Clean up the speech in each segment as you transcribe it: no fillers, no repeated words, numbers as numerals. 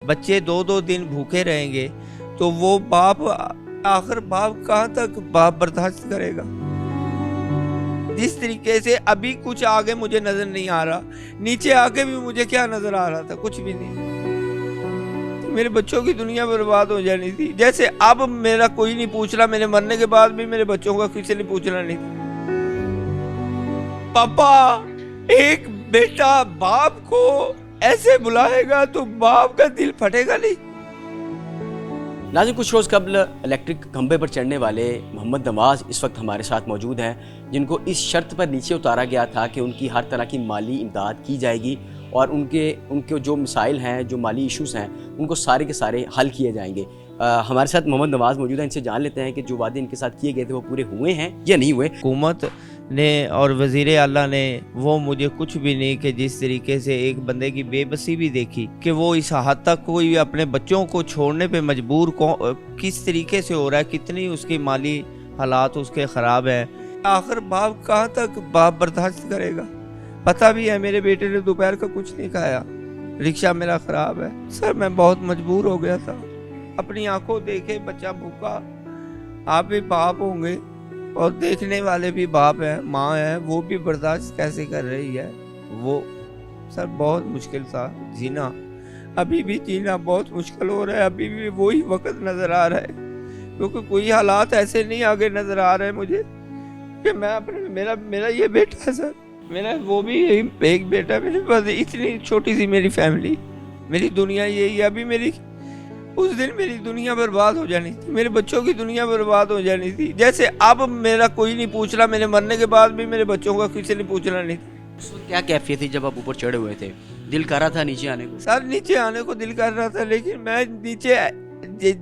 बच्चे 2-2 दिन भूखे रहेंगे तो वो बाप आखिर बाप कहाँ तक बाप बर्दाश्त करेगा। जिस तरीके से अभी कुछ आगे मुझे नजर नहीं आ रहा, नीचे आके भी मुझे क्या नजर आ रहा था, कुछ भी नहीं। तो मेरे बच्चों की दुनिया बर्बाद हो जानी थी। जैसे अब मेरा कोई नहीं पूछ रहा, मेरे मरने के बाद भी मेरे बच्चों का किसी ने पूछना नहीं था। पापा, एक बेटा बाप को ऐसे बुलाएगा तो बाप का दिल फटेगा नहीं। नाज़रीन, कुछ रोज़ कबल इलेक्ट्रिक खंभे पर चढ़ने वाले मोहम्मद नवाज़ इस वक्त हमारे साथ मौजूद हैं, जिनको इस शर्त पर नीचे उतारा गया था कि उनकी हर तरह की माली इमदाद की जाएगी और उनके जो मसाइल हैं, जो माली इश्यूज़ हैं, उनको सारे के सारे हल किए जाएंगे। हमारे साथ मोहम्मद नवाज़ मौजूद हैं, इनसे जान लेते हैं कि जो वादे इनके साथ किए गए थे वो पूरे हुए हैं या नहीं हुए। हुकूमत ने और वज़ीर आला ने वो मुझे कुछ भी नहीं, कि जिस तरीके से एक बंदे की बेबसी भी देखी कि वो इस हद तक कोई अपने बच्चों को छोड़ने पे मजबूर किस तरीके से हो रहा है, कितनी उसकी माली हालात उसके ख़राब है। आखिर बाप कहाँ तक बाप बर्दाश्त करेगा। पता भी है मेरे बेटे ने दोपहर का कुछ नहीं खाया, रिक्शा मेरा ख़राब है। सर मैं बहुत मजबूर हो गया था, अपनी आंखों देखे बच्चा भूखा। आप भी बाप होंगे और देखने वाले भी बाप हैं, माँ है, वो भी बर्दाश्त कैसे कर रही है। वो सर बहुत मुश्किल था जीना, अभी भी जीना बहुत मुश्किल हो रहा है। अभी भी वही वक्त नज़र आ रहा है, क्योंकि कोई हालात ऐसे नहीं आगे नज़र आ रहे मुझे कि मैं अपने मेरा ये बेटा है सर, मेरा वो भी एक बेटा मेरे पास। इतनी छोटी सी मेरी फैमिली, मेरी दुनिया यही है। अभी मेरी उस दिन मेरी दुनिया बर्बाद हो जानी थी, मेरे बच्चों की दुनिया बर्बाद हो जानी थी। जैसे अब मेरा कोई नहीं पूछ रहा, मेरे मरने के बाद भी मेरे बच्चों का किसी ने पूछना नहीं था। उस वक्त क्या कैफियत थी जब आप ऊपर चढ़े हुए थे? दिल कर रहा था नीचे आने को? सर नीचे आने को दिल कर रहा था, लेकिन मैं नीचे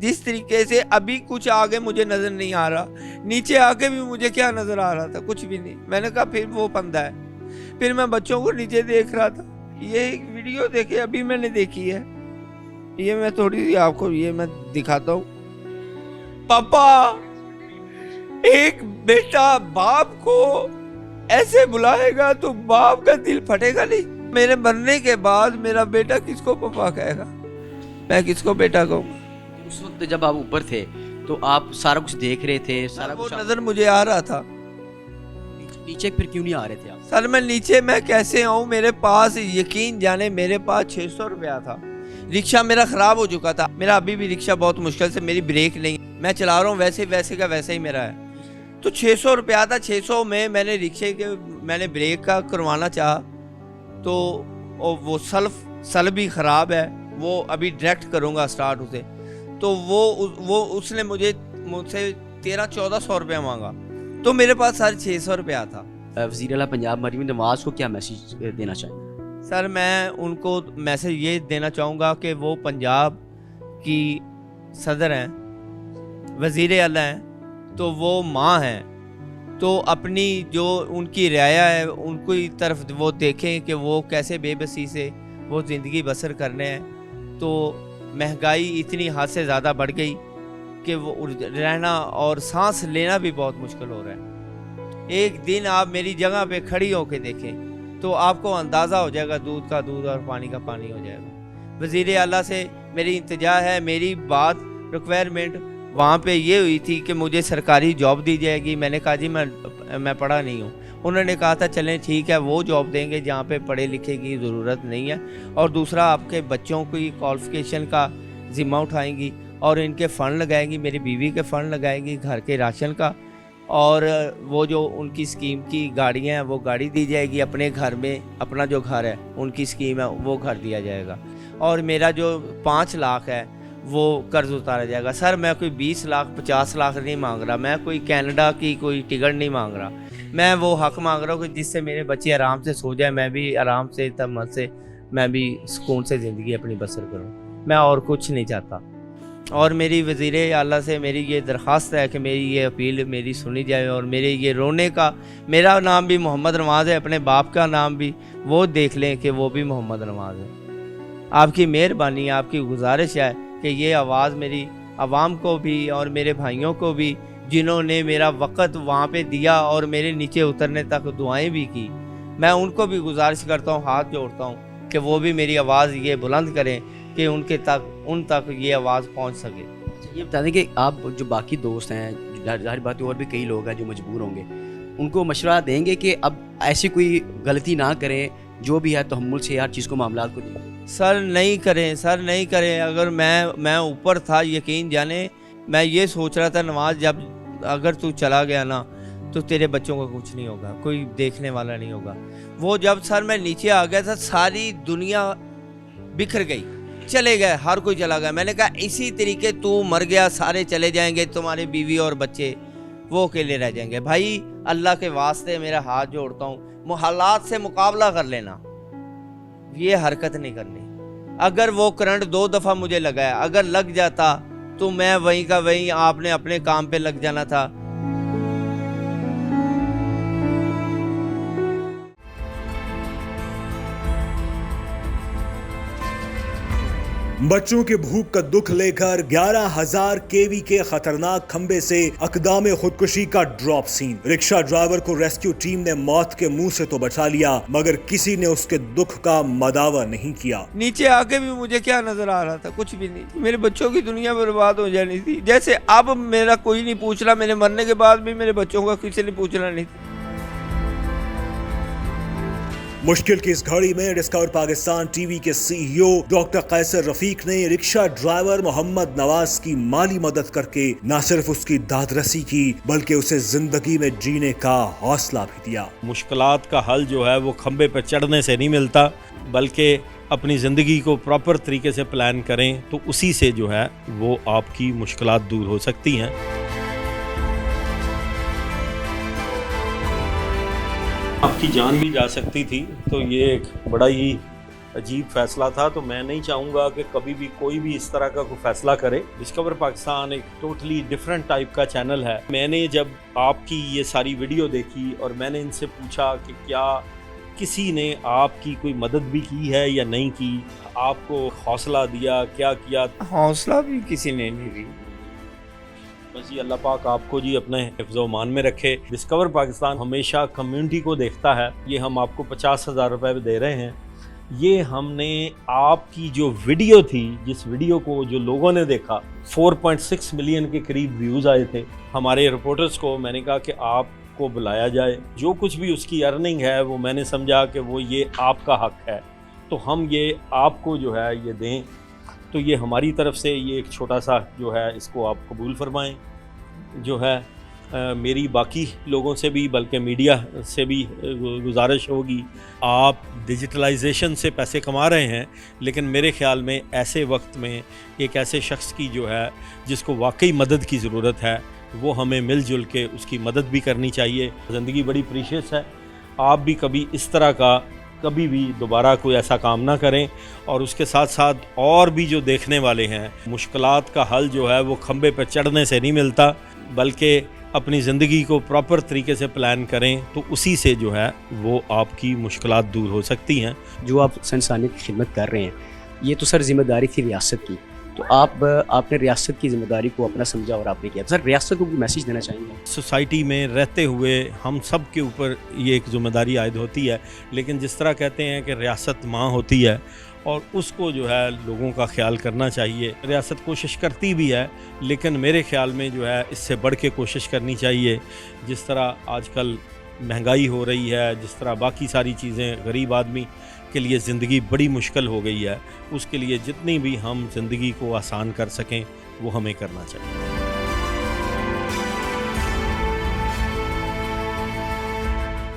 जिस तरीके से अभी कुछ आगे मुझे नजर नहीं आ रहा, नीचे आके भी मुझे क्या नजर आ रहा था, कुछ भी नहीं। मैंने कहा फिर वो फंदा है। फिर मैं बच्चों को नीचे देख रहा था। ये एक वीडियो देखे अभी मैंने देखी है, ये मैं थोड़ी सी आपको ये मैं दिखाता हूँ। पापा, एक बेटा बाप को ऐसे बुलाएगा तो बाप का दिल फटेगा नहीं। मेरे मरने के बाद मेरा बेटा किसको पापा कहेगा, मैं किसको बेटा कहूँगा। उस वक्त जब आप ऊपर थे तो आप सारा कुछ देख रहे थे, सारा वो कुछ नजर मुझे आ रहा था। नीचे फिर क्यों नहीं आ रहे थे आप? सर मैं नीचे मैं कैसे आऊँ, मेरे पास यकीन जाने मेरे पास 600 रुपया था। रिक्शा मेरा ख़राब हो चुका था, मेरा अभी भी रिक्शा बहुत मुश्किल से, मेरी ब्रेक नहीं, मैं चला रहा हूँ वैसे का वैसे ही मेरा है। तो 600 रुपया था, 600 में मैंने रिक्शे के मैंने ब्रेक का करवाना चाहा तो वो सल्फ भी ख़राब है, वो अभी डायरेक्ट करूँगा स्टार्ट उसे, तो वो उसने मुझसे 1300-1400 रुपया मांगा, तो मेरे पास 650 रुपया था। वज़ीर आला पंजाब मरीम नवाज़ को क्या मैसेज देना चाहिए? सर मैं उनको मैसेज ये देना चाहूँगा कि वो पंजाब की सदर हैं, वज़ीर आला हैं, तो वो माँ हैं, तो अपनी जो उनकी रियाया है उनकी तरफ वो देखें कि वो कैसे बेबसी से वो ज़िंदगी बसर करने हैं। तो महंगाई इतनी हद से ज़्यादा बढ़ गई कि वो रहना और सांस लेना भी बहुत मुश्किल हो रहा है। एक दिन आप मेरी जगह पे खड़ी होकर देखें तो आपको अंदाज़ा हो जाएगा, दूध का दूध और पानी का पानी हो जाएगा। वज़ीर आला से मेरी इंतजा है, मेरी बात रिक्वायरमेंट वहाँ पे ये हुई थी कि मुझे सरकारी जॉब दी जाएगी। मैंने कहा जी मैं पढ़ा नहीं हूँ। उन्होंने कहा था चलें ठीक है, वो जॉब देंगे जहाँ पे पढ़े लिखे की ज़रूरत नहीं है, और दूसरा आपके बच्चों की क्वालिफ़िकेशन का ज़िम्मा उठाएंगी और इनके फ़ंड लगाएंगी, मेरी बीवी के फ़ंड लगाएंगी, घर के राशन का, और वो जो उनकी स्कीम की गाड़ियाँ हैं वो गाड़ी दी जाएगी, अपने घर में अपना जो घर है उनकी स्कीम है वो घर दिया जाएगा, और मेरा जो 5 लाख है वो कर्ज उतारा जाएगा। सर मैं कोई 20 लाख 50 लाख नहीं मांग रहा, मैं कोई कनाडा की कोई टिकट नहीं मांग रहा, मैं वो हक मांग रहा हूँ कि जिससे मेरे बच्चे आराम से सो जाए, मैं भी आराम से तमन से मैं भी सुकून से ज़िंदगी अपनी बसर करूँ, मैं और कुछ नहीं चाहता। और मेरी वज़ीर आला से मेरी ये दरख्वास्त है कि मेरी ये अपील मेरी सुनी जाए, और मेरे ये रोने का, मेरा नाम भी मोहम्मद नवाज़ है, अपने बाप का नाम भी वो देख लें कि वो भी मोहम्मद नवाज़ है। आपकी मेहरबानी, आपकी गुजारिश है कि ये आवाज़ मेरी आवाम को भी और मेरे भाइयों को भी, जिन्होंने मेरा वक़्त वहाँ पे दिया और मेरे नीचे उतरने तक दुआएं भी की, मैं उनको भी गुजारिश करता हूँ, हाथ जोड़ता हूँ कि वो भी मेरी आवाज़ ये बुलंद करें کہ ان تک یہ آواز پہنچ سکے. یہ بتا دیں کہ آپ جو باقی دوست ہیں، ظاہر بات ہے اور بھی کئی لوگ ہیں جو مجبور ہوں گے، ان کو مشورہ دیں گے کہ اب ایسی کوئی غلطی نہ کریں، جو بھی ہے تحمل سے ہر چیز کو، معاملات کو دیں؟ سر نہیں کریں. اگر میں اوپر تھا، یقین جانے میں یہ سوچ رہا تھا نواز، جب اگر تو چلا گیا نا تو تیرے بچوں کا کچھ نہیں ہوگا، کوئی دیکھنے والا نہیں ہوگا. وہ جب سر میں نیچے آ گیا تھا، ساری دنیا بکھر گئی، چلے گئے، ہر کوئی چلا گیا. میں نے کہا اسی طریقے تو مر گیا، سارے چلے جائیں گے، تمہارے بیوی اور بچے وہ اکیلے رہ جائیں گے. بھائی اللہ کے واسطے میرا ہاتھ جوڑتا ہوں، حالات سے مقابلہ کر لینا، یہ حرکت نہیں کرنی. اگر وہ کرنٹ 2 دفعہ مجھے لگا ہے، اگر لگ جاتا تو میں وہیں کا وہیں، آپ نے اپنے کام پہ لگ جانا تھا. بچوں کے بھوک کا دکھ لے کر 11,000 kV کے خطرناک کھمبے سے اقدام خودکشی کا ڈراپ سین. رکشہ ڈرائیور کو ریسکیو ٹیم نے موت کے منہ سے تو بچا لیا، مگر کسی نے اس کے دکھ کا مداوع نہیں کیا. نیچے آ کے بھی مجھے کیا نظر آ رہا تھا؟ کچھ بھی نہیں. میرے بچوں کی دنیا برباد ہو جانی تھی. جیسے اب میرا کوئی نہیں پوچھ رہا، میرے مرنے کے بعد بھی میرے بچوں کا کسی نے پوچھنا نہیں تھا. مشکل کی اس گھڑی میں ڈسکور پاکستان ٹی وی کے CEO ڈاکٹر قیصر رفیق نے رکشہ ڈرائیور محمد نواز کی مالی مدد کر کے نہ صرف اس کی داد رسی کی، بلکہ اسے زندگی میں جینے کا حوصلہ بھی دیا. مشکلات کا حل جو ہے وہ کھمبے پہ چڑھنے سے نہیں ملتا، بلکہ اپنی زندگی کو پراپر طریقے سے پلان کریں تو اسی سے جو ہے وہ آپ کی مشکلات دور ہو سکتی ہیں. آپ کی جان بھی جا سکتی تھی، تو یہ ایک بڑا ہی عجیب فیصلہ تھا. تو میں نہیں چاہوں گا کہ کبھی بھی کوئی بھی اس طرح کا کوئی فیصلہ کرے. ڈسکور پاکستان ایک ٹوٹلی ڈیفرنٹ ٹائپ کا چینل ہے. میں نے جب آپ کی یہ ساری ویڈیو دیکھی اور میں نے ان سے پوچھا کہ کیا کسی نے آپ کی کوئی مدد بھی کی ہے یا نہیں کی، آپ کو حوصلہ دیا، کیا کیا؟ حوصلہ بھی کسی نے نہیں دی. بس جی اللہ پاک آپ کو جی اپنے حفظ و امان میں رکھے. ڈسکور پاکستان ہمیشہ کمیونٹی کو دیکھتا ہے. یہ ہم آپ کو 50,000 روپے دے رہے ہیں. یہ ہم نے آپ کی جو ویڈیو تھی، جس ویڈیو کو جو لوگوں نے دیکھا، 4.6 ملین کے قریب ویوز آئے تھے. ہمارے رپورٹرز کو میں نے کہا کہ آپ کو بلایا جائے، جو کچھ بھی اس کی ارننگ ہے وہ میں نے سمجھا کہ وہ یہ آپ کا حق ہے، تو ہم یہ آپ کو جو ہے یہ دیں. تو یہ ہماری طرف سے یہ ایک چھوٹا سا جو ہے اس کو آپ قبول فرمائیں. جو ہے میری باقی لوگوں سے بھی، بلکہ میڈیا سے بھی گزارش ہوگی، آپ ڈیجیٹلائزیشن سے پیسے کما رہے ہیں، لیکن میرے خیال میں ایسے وقت میں ایک ایسے شخص کی جو ہے جس کو واقعی مدد کی ضرورت ہے، وہ ہمیں مل جل کے اس کی مدد بھی کرنی چاہیے. زندگی بڑی پریشیس ہے. آپ بھی کبھی اس طرح کا کبھی بھی دوبارہ کوئی ایسا کام نہ کریں. اور اس کے ساتھ ساتھ اور بھی جو دیکھنے والے ہیں، مشکلات کا حل جو ہے وہ کھمبے پہ چڑھنے سے نہیں ملتا، بلکہ اپنی زندگی کو پراپر طریقے سے پلان کریں تو اسی سے جو ہے وہ آپ کی مشکلات دور ہو سکتی ہیں. جو آپ انسانیت کی خدمت کر رہے ہیں، یہ تو سر ذمہ داری تھی ریاست کی، تو آپ نے ریاست کی ذمہ داری کو اپنا سمجھا اور آپ نے کیا. سر ریاست کو کوئی میسیج دینا چاہیں گے؟ سوسائٹی میں رہتے ہوئے ہم سب کے اوپر یہ ایک ذمہ داری عائد ہوتی ہے، لیکن جس طرح کہتے ہیں کہ ریاست ماں ہوتی ہے اور اس کو جو ہے لوگوں کا خیال کرنا چاہیے. ریاست کوشش کرتی بھی ہے، لیکن میرے خیال میں جو ہے اس سے بڑھ کے کوشش کرنی چاہیے. جس طرح آج کل مہنگائی ہو رہی ہے، جس طرح باقی ساری چیزیں، غریب آدمی کے لیے زندگی بڑی مشکل ہو گئی ہے، اس کے لیے جتنی بھی ہم زندگی کو آسان کر سکیں وہ ہمیں کرنا چاہیے.